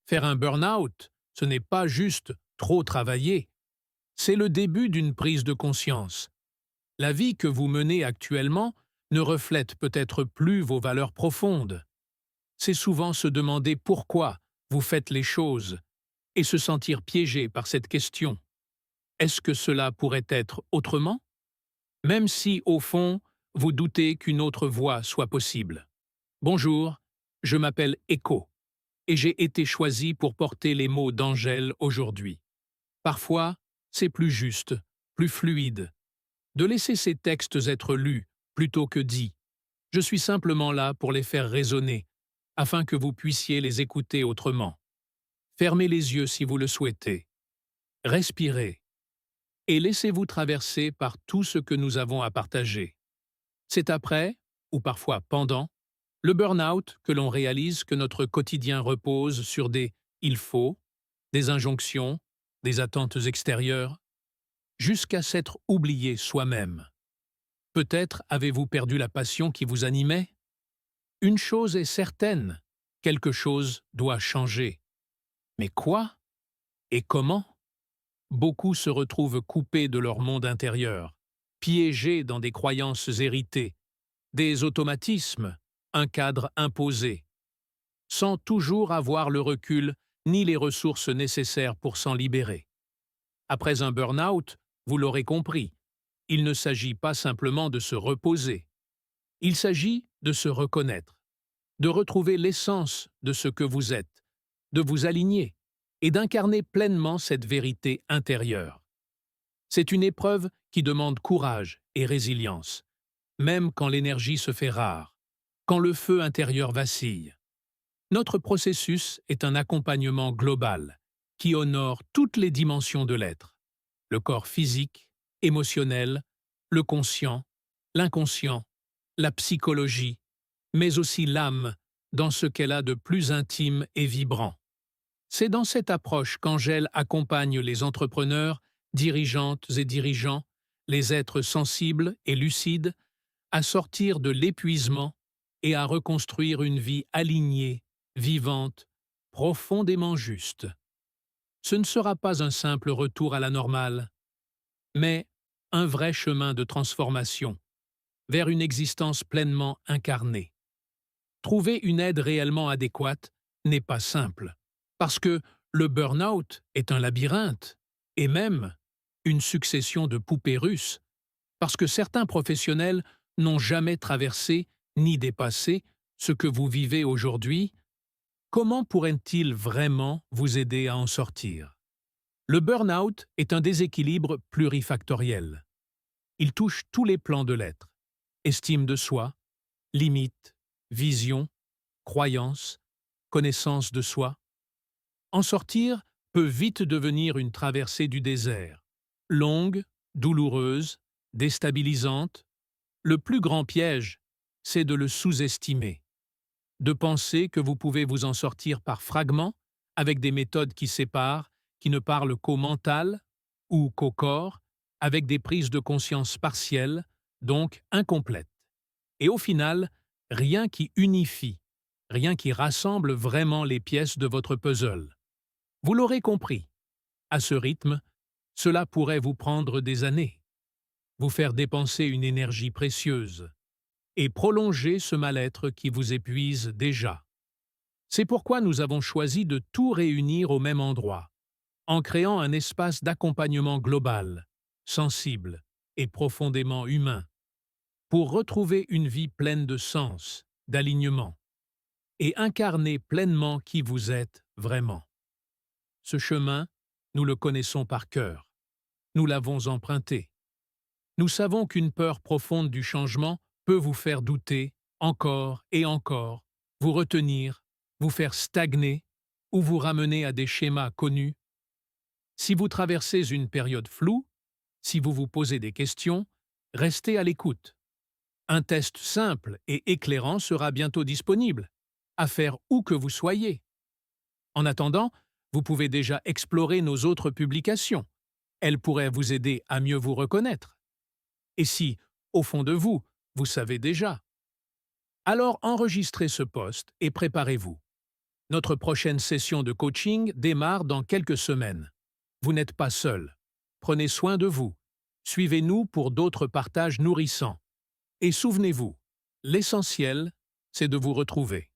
Faire un burn-out, ce n'est pas juste trop travailler, c'est le début d'une prise de conscience. La vie que vous menez actuellement ne reflète peut-être plus vos valeurs profondes. C'est souvent se demander pourquoi vous faites les choses et se sentir piégé par cette question. Est-ce que cela pourrait être autrement? Même si, au fond, vous doutez qu'une autre voie soit possible. Bonjour, je m'appelle Echo et j'ai été choisi pour porter les mots d'Angèle aujourd'hui. Parfois, c'est plus juste, plus fluide, de laisser ces textes être lus plutôt que dits. Je suis simplement là pour les faire résonner, afin que vous puissiez les écouter autrement. Fermez les yeux si vous le souhaitez. Respirez et laissez-vous traverser par tout ce que nous avons à partager. C'est après, ou parfois pendant, le burn-out que l'on réalise que notre quotidien repose sur des « il faut », des injonctions, des attentes extérieures, jusqu'à s'être oublié soi-même. Peut-être avez-vous perdu la passion qui vous animait? Une chose est certaine, quelque chose doit changer. Mais quoi? Et comment? Beaucoup se retrouvent coupés de leur monde intérieur, piégés dans des croyances héritées, des automatismes, un cadre imposé, sans toujours avoir le recul ni les ressources nécessaires pour s'en libérer. Après un burn-out, vous l'aurez compris, il ne s'agit pas simplement de se reposer. Il s'agit de se reconnaître, de retrouver l'essence de ce que vous êtes, de vous aligner et d'incarner pleinement cette vérité intérieure. C'est une épreuve qui demande courage et résilience, même quand l'énergie se fait rare, quand le feu intérieur vacille. Notre processus est un accompagnement global qui honore toutes les dimensions de l'être, le corps physique, émotionnel, le conscient, l'inconscient, la psychologie, mais aussi l'âme dans ce qu'elle a de plus intime et vibrant. C'est dans cette approche qu'Angèle accompagne les entrepreneurs, dirigeantes et dirigeants, les êtres sensibles et lucides, à sortir de l'épuisement et à reconstruire une vie alignée, vivante, profondément juste. Ce ne sera pas un simple retour à la normale, mais un vrai chemin de transformation vers une existence pleinement incarnée. Trouver une aide réellement adéquate n'est pas simple, parce que le burn-out est un labyrinthe, et même une succession de poupées russes, parce que certains professionnels n'ont jamais traversé ni dépassé ce que vous vivez aujourd'hui. Comment pourraient-ils vraiment vous aider à en sortir? Le burn-out est un déséquilibre plurifactoriel. Il touche tous les plans de l'être: estime de soi, limites, vision, croyance, connaissance de soi. En sortir peut vite devenir une traversée du désert, longue, douloureuse, déstabilisante. Le plus grand piège, c'est de le sous-estimer, de penser que vous pouvez vous en sortir par fragments, avec des méthodes qui séparent, qui ne parlent qu'au mental ou qu'au corps, avec des prises de conscience partielles, donc incomplètes. Et au final, rien qui unifie, rien qui rassemble vraiment les pièces de votre puzzle. Vous l'aurez compris, à ce rythme, cela pourrait vous prendre des années, vous faire dépenser une énergie précieuse et prolonger ce mal-être qui vous épuise déjà. C'est pourquoi nous avons choisi de tout réunir au même endroit, en créant un espace d'accompagnement global, sensible et profondément humain, pour retrouver une vie pleine de sens, d'alignement, et incarner pleinement qui vous êtes vraiment. Ce chemin, nous le connaissons par cœur. Nous l'avons emprunté. Nous savons qu'une peur profonde du changement peut vous faire douter encore et encore, vous retenir, vous faire stagner ou vous ramener à des schémas connus. Si vous traversez une période floue, si vous vous posez des questions, restez à l'écoute. Un test simple et éclairant sera bientôt disponible, à faire où que vous soyez. En attendant, vous pouvez déjà explorer nos autres publications. Elles pourraient vous aider à mieux vous reconnaître. Et si, au fond de vous, vous savez déjà, alors enregistrez ce post et préparez-vous. Notre prochaine session de coaching démarre dans quelques semaines. Vous n'êtes pas seul. Prenez soin de vous. Suivez-nous pour d'autres partages nourrissants. Et souvenez-vous, l'essentiel, c'est de vous retrouver.